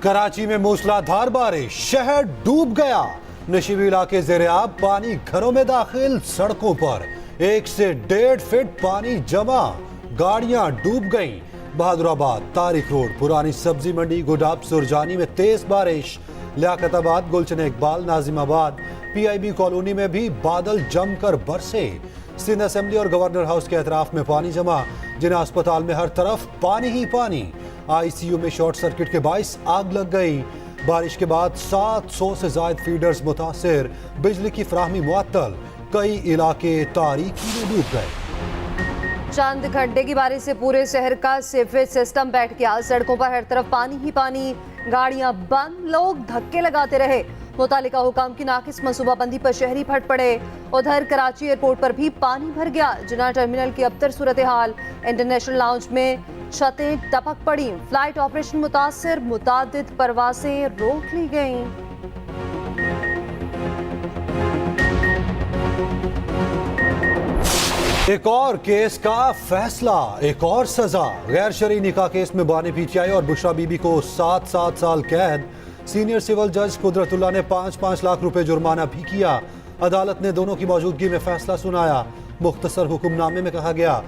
कराची में मूसलाधार बारिश, शहर डूब गया। नशीबी इलाके ज़ेरे-आब, पानी घरों में दाखिल, सड़कों पर 1 से 1.5 फीट पानी जमा, गाड़ियां डूब गईं। बहादुराबाद, तारिक रोड, पुरानी सब्जी मंडी, गुडाब, सुरजानी में तेज बारिश। लियाकताबाद, गुलशन इकबाल, नाजिमाबाद, PIB कॉलोनी में भी बादल जमकर बरसे। सिंध असेंबली और गवर्नर हाउस के अतराफ में पानी जमा, जिन्हें अस्पताल में हर तरफ पानी ही पानी। ICU में शॉर्ट सर्किट के बाइस आग लग गई। बारिश के बाद 700 से ज्यादा फीडर्स मुतासिर, बिजली की फराहमी मुअत्तल, कई इलाके तारीकी में डूब गए। चंद घंटे की बारिश से पूरे शहर का सीवरेज सिस्टम बैठ गया। सड़कों पर हर तरफ पानी ही पानी, गाड़ियां बंद, लोग धक्के लगाते रहे। मुतालिका हुकाम की नाकिस मनसूबाबंदी पर शहरी फट पड़े। उधर कराची एयरपोर्ट पर भी पानी भर गया। जिन्ना टर्मिनल की अबतर सूरत हाल, इंटरनेशनल लाउंज में छतें टपक पड़ी। फ्लाइट ऑपरेशन मुतासिर, मुतादिद परवासें रोक ली गईं। एक और केस का फैसला, एक और सजा। गैर शरई निकाह केस में बानी PTI और बुशरा बीबी को 7 साल कैद। सीनियर सिविल जज कुदरतुल्लाह ने 5-5 लाख रुपए जुर्माना भी किया। अदालत ने दोनों की मौजूदगी में फैसला सुनाया। मुख्तसर हुक्मनामे में कहा गया,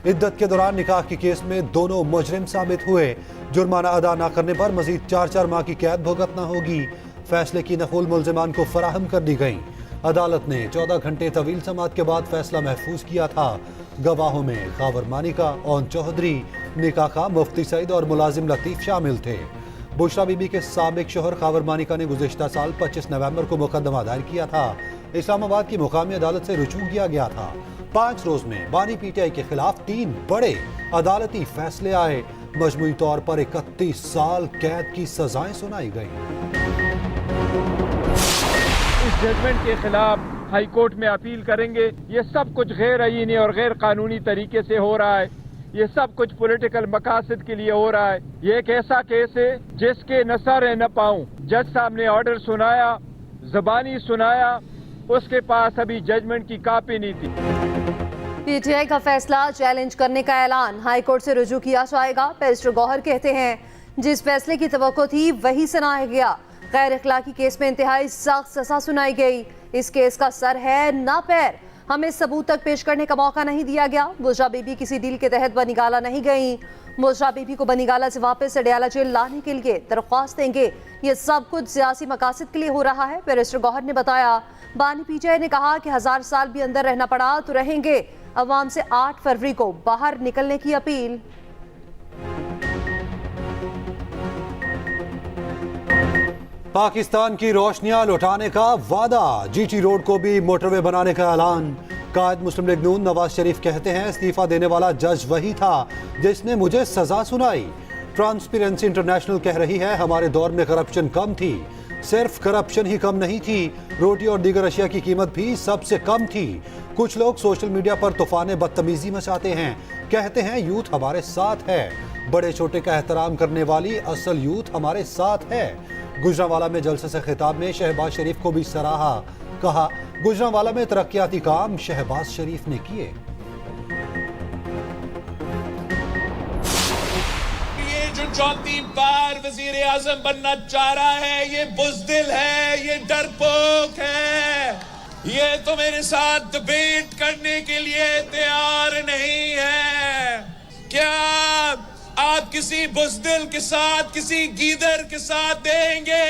इद्दत के दौरान निकाह के केस में दोनों मुजरिम साबित हुए। जुर्माना अदा न करने पर मजीद 4 माह की कैद भुगतना होगी। फैसले की नकल मुल्जिमान को फराहम कर दी गई। अदालत ने 14 घंटे तवील समाअत के बाद फैसला महफूज किया था। गवाहों में खावर मानिका, ओन चौधरी, निकाह का मुफ्ती सईद और मुलाजिम लतीफ शामिल थे। बुशरा बीबी के साबिक शोहर खावर मानिका ने गुज़िश्ता साल 25 नवंबर को मुकदमा दायर किया था। इस्लामाबाद की मुकामी अदालत से रुजू किया गया था। 5 रोज में बानी PTI के खिलाफ 3 बड़े अदालती फैसले आए। मजमूई तौर पर 31 साल कैद की सजाएं सुनाई गई। इस जजमेंट के खिलाफ हाई कोर्ट में अपील करेंगे। ये सब कुछ गैर आईनी और गैर कानूनी तरीके से हो रहा है। ये सब कुछ पॉलिटिकल मकासद के लिए हो रहा है। ये एक ऐसा केस है जिसके न सर है न पाऊं। जज साहब ने ऑर्डर सुनाया, जबानी सुनाया, उसके पास अभी जजमेंट की कॉपी नहीं थी। PTI का फैसला चैलेंज करने का ऐलान हाई कोर्ट से रुजू किया जाएगा। बैरिस्टर गौहर कहते हैं, जिस फैसले की तवक्को थी वही सुनाया गया। गैर अखलाकी केस में इंतहाई सख्त सजा सुनाई गई। इस केस का सर है ना पैर, हमें सबूत तक पेश करने का मौका नहीं दिया गया। बुशरा बीबी किसी डील के तहत बनीगाला नहीं गई। बुशरा बीबी को बनीगाला से वापस अडयाला जेल लाने के लिए दरख्वास्त देंगे। ये सब कुछ सियासी मकासद के लिए हो रहा है। बैरिस्टर गौहर ने बताया, बानी PTI ने कहा कि 1000 साल भी अंदर रहना पड़ा तो रहेंगे। अवाम से 8 फरवरी को बाहर निकलने की अपील। पाकिस्तान की रोशनियां लौटाने का वादा, GT रोड को भी मोटरवे बनाने का ऐलान। कायद मुस्लिम लीग नून नवाज शरीफ कहते हैं, इस्तीफा देने वाला जज वही था जिसने मुझे सजा सुनाई। ट्रांसपेरेंसी इंटरनेशनल कह रही है, हमारे दौर में करप्शन कम थी। सिर्फ करप्शन ही कम नहीं थी, रोटी और दीगर अशिया की कीमत भी सबसे कम थी। कुछ लोग सोशल मीडिया पर तूफान बदतमीजी मचाते हैं, कहते हैं यूथ हमारे साथ है। बड़े छोटे का एहतराम करने वाली असल यूथ हमारे साथ है। गुजरांवाला में जलसे से खिताब में शहबाज शरीफ को भी सराहा। कहा, गुजरांवाला में तरक्याती काम शहबाज शरीफ ने किए। ये जो 4थी बार वजीर आजम बनना चाह रहा है, ये बुज़दिल है, ये डरपोक है। ये तो मेरे साथ डिबेट करने के लिए तैयार नहीं है। क्या आप किसी बुज़दिल के साथ, किसी गीदर के साथ देंगे?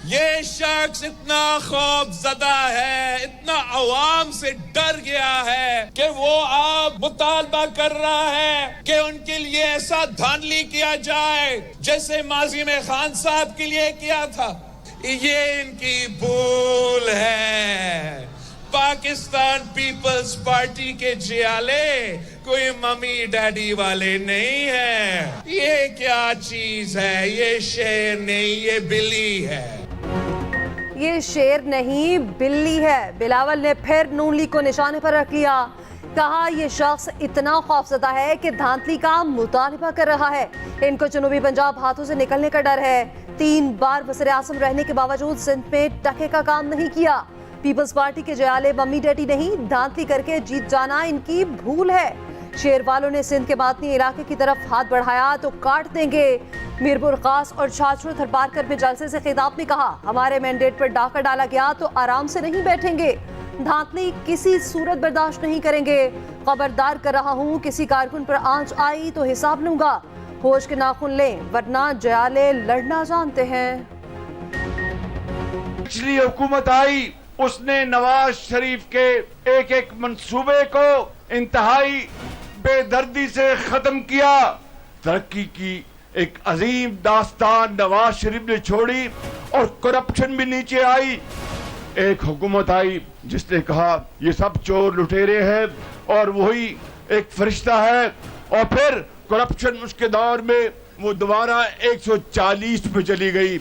ये शख्स इतना खौफज़दा है, इतना अवाम से डर गया है कि वो आप मुतालबा कर रहा है कि उनके लिए ऐसा धांधली किया जाए जैसे माजी में खान साहब के लिए किया था। ये इनकी भूल है। पाकिस्तान पीपल्स पार्टी के जियाले कोई मम्मी डैडी वाले नहीं है। ये क्या चीज है? ये शेर नहीं, ये बिल्ली है। ये शेर नहीं बिल्ली है। बिलावल ने फिर नून लीग को निशाने पर रख लिया। कहा, ये शख्स इतना खौफजदा है कि धांधली का मुतालिबा कर रहा है। इनको जनूबी पंजाब हाथों से निकलने का डर है। 3 बार वज़ीर आज़म रहने के बावजूद सिंध में टके का काम नहीं किया। पीपल्स पार्टी के जयाले मम्मी डैडी नहीं, धांधली करके जीत जाना इनकी भूल है। शेर वालों ने सिंध के बातनी इलाके की तरफ हाथ बढ़ाया तो काट देंगे। मीरपुर खास और छाछरू थरपारकर में जलसे से खिताब में कहा, हमारे मैंडेट पर डाका डाला गया तो आराम से नहीं बैठेंगे, धांधली किसी सूरत बर्दाश्त नहीं करेंगे। खबरदार कर रहा हूं, किसी कारकुन पर आंच आई तो हिसाब लूंगा। होश के नाखून लें वरना जयाले लड़ना जानते हैं। पिछली हुकूमत आई, उसने नवाज शरीफ के एक एक मंसूबे को इंतहाई बेदर्दी से खत्म किया। तरक्की की एक अजीम दास्तान नवाज शरीफ ने छोड़ी और करप्शन भी नीचे आई। एक हुकूमत आई जिसने कहा ये सब चोर लुटेरे हैं और वही एक फरिश्ता है, और फिर करप्शन उसके दौर में वो दोबारा 140 पे चली गई।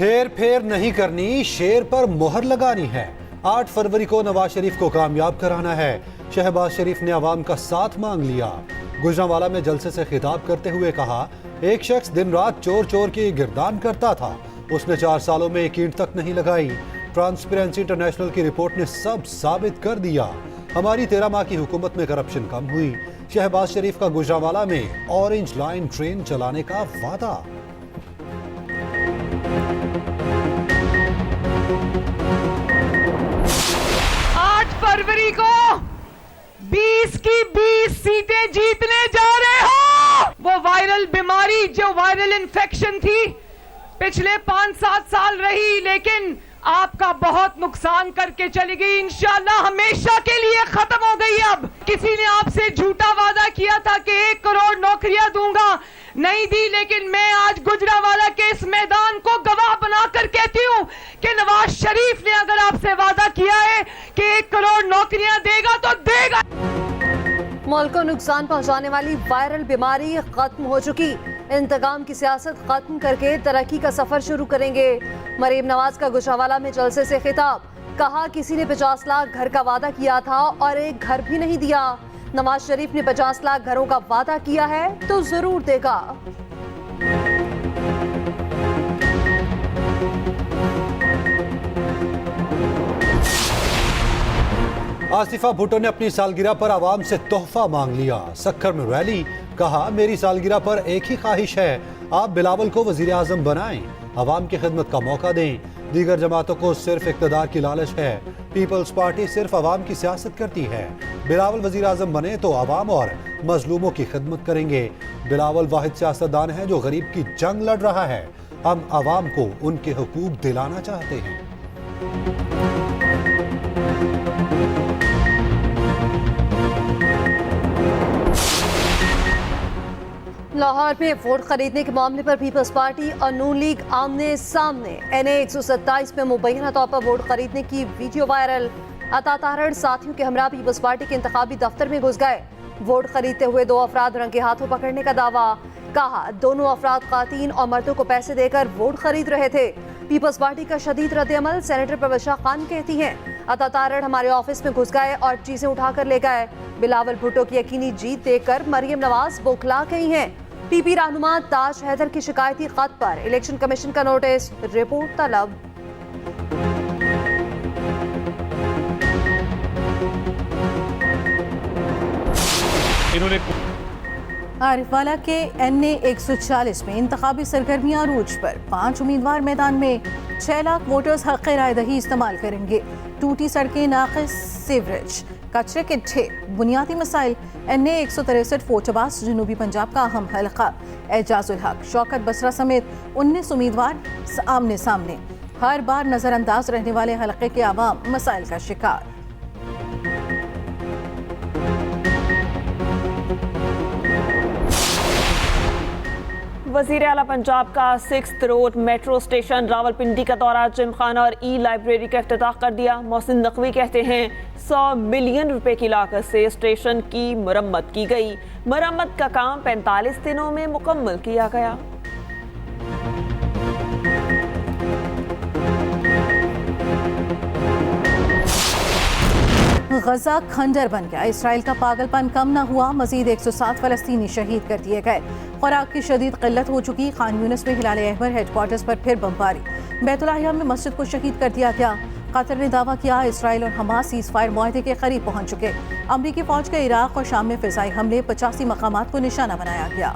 हेर फेर नहीं करनी, शेर पर मोहर लगानी है। 8 फरवरी को नवाज शरीफ को कामयाब कराना है। शहबाज शरीफ ने आवाम का साथ मांग लिया। गुजरांवाला में जलसे से खिताब करते हुए कहा, एक शख्स दिन रात चोर चोर की गिरदान करता था, उसने 4 सालों में एक ईंट तक नहीं लगाई। ट्रांसपेरेंसी इंटरनेशनल की रिपोर्ट ने सब साबित कर दिया। हमारी 13 माह की हुकूमत में करप्शन कम हुई। शहबाज शरीफ का गुजरांवाला में ऑरेंज लाइन ट्रेन चलाने का वादा। फरवरी को 20 की 20 सीटें जीतने जा रहे हो। वो वायरल बीमारी जो वायरल इन्फेक्शन थी पिछले 5-7 साल रही, लेकिन आपका बहुत नुकसान करके चली गई, इंशाल्लाह हमेशा के लिए खत्म हो गई। अब किसी ने आपसे झूठा वादा किया था कि 1 करोड़ नौकरियां दूंगा, नहीं दी, लेकिन मैं आज गुजरांवाला के इस मैदान को गवाह बनाकर कहती हूं कि नवाज शरीफ ने अगर आपसे वादा किया है कि 1 करोड़ नौकरियां देगा तो देगा। मुल्क को नुकसान पहुंचाने वाली वायरल बीमारी खत्म हो चुकी। इंतकाम की सियासत खत्म करके तरक्की का सफर शुरू करेंगे। मरीम नवाज का गुजरांवाला में जलसे से खिताब, कहा किसी ने 50 लाख घर का वादा किया था और एक घर भी नहीं दिया। नवाज शरीफ ने 50 लाख घरों का वादा किया है तो जरूर देगा। आसिफा भुट्टो ने अपनी सालगिरह पर आवाम से तोहफा मांग लिया। सक्खर में रैली, कहा मेरी सालगिरह पर एक ही ख्वाहिश है, आप बिलावल को वजीर आजम बनाएं, आवाम की खिदमत का मौका दें। दीगर जमातों को सिर्फ इक़्तिदार की लालच है, पीपल्स पार्टी सिर्फ आवाम की सियासत करती है। बिलावल वजीर आजम बने तो आवाम और मजलूमों की खिदमत करेंगे। बिलावल वाहिद सियासतदान है जो गरीब की जंग लड़ रहा है। हम आवाम को उनके हुकूक दिलाना चाहते हैं। लाहौर में वोट खरीदने के मामले पर पीपल्स पार्टी और नून लीग आमने सामने। NA 127 में मुबैना तौर पर वोट खरीदने की वीडियो वायरल। अता तारड़ साथियों के हमरा पीपल्स पार्टी के इंतखाबी दफ्तर में घुस गए। वोट खरीदते हुए 2 अफराद रंगे हाथों पकड़ने का दावा। कहा दोनों अफराद खातीन और मर्दों को पैसे देकर वोट खरीद रहे थे। पीपल्स पार्टी का शदीद रद्द-ए-अमल, सेनेटर परवशा खान कहती हैं, अता तारड़ हमारे ऑफिस में घुस गए और चीजें उठाकर ले गए। बिलावल भुट्टो की यकीनी जीत देखकर मरियम नवाज बौखला गई हैं। टीपी रहनुमा ताज हैदर की शिकायती खत पर इलेक्शन कमीशन का नोटिस, रिपोर्ट तलब। इन्होंने आरिफवाला के NA 140 में इंतखाबी सरगर्मियां अरूज पर। 5 उम्मीदवार मैदान में। 6 लाख वोटर्स हक़ राय दही इस्तेमाल करेंगे। टूटी सड़कें, नाक़िस सीवरेज, कचरे के ढेर, बुनियादी मसाइल। NA 163 फोर्टवास जनूबी पंजाब का अहम हल्का। एजाजुल हक, शौकत बसरा समेत 19 उम्मीदवार आमने सामने। हर बार नजरअंदाज रहने वाले हल्के के आवाम मसाइल का शिकार। वज़ीर आला पंजाब का 6th road metro station Rawalpindi का दौरा, जिमखाना और लाइब्रेरी का इफ्तिताह कर दिया। मोहसिन नकवी कहते हैं 100 मिलियन रुपए की लागत से स्टेशन की मरम्मत की गई। मरम्मत का काम 45 दिनों में मुकम्मल किया गया। गजा खंडर बन गया, इसराइल का पागलपन कम न हुआ। मजीद 107 फलस्तीनी शहीद कर दिए गए। खुराक की शदीद किल्लत हो चुकी। खान यूनिस में हिलाल अहमर हेडक्वार्टर्स पर फिर बमबारी। बैतुल अहया में मस्जिद को शहीद कर दिया गया। कतर ने दावा किया इसराइल और हमास सीज फायर मुआहदे के करीब पहुंच चुके। अमरीकी फौज के इराक और शाम में फिजाई हमले 85 मकामात को निशाना बनाया गया।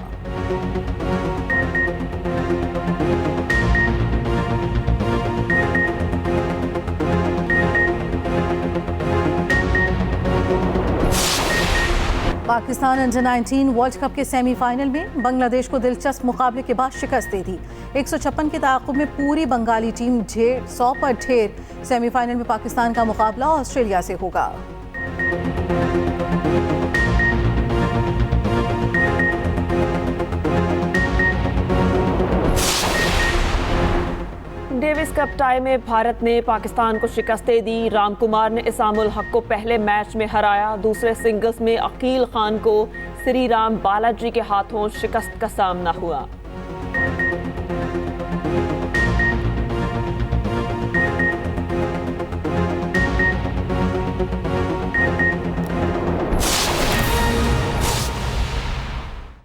पाकिस्तान अंडर 19 वर्ल्ड कप के सेमीफाइनल में बांग्लादेश को दिलचस्प मुकाबले के बाद शिकस्त दे दी। 156 के ताक़ुब में पूरी बंगाली टीम 100 पर ढेर। सेमीफाइनल में पाकिस्तान का मुकाबला ऑस्ट्रेलिया से होगा। डेविस कप टाई में भारत ने पाकिस्तान को शिकस्त दे दी। रामकुमार ने इसामुल हक को पहले मैच में हराया। दूसरे सिंगल्स में अकील खान को श्री राम बालाजी के हाथों शिकस्त का सामना हुआ।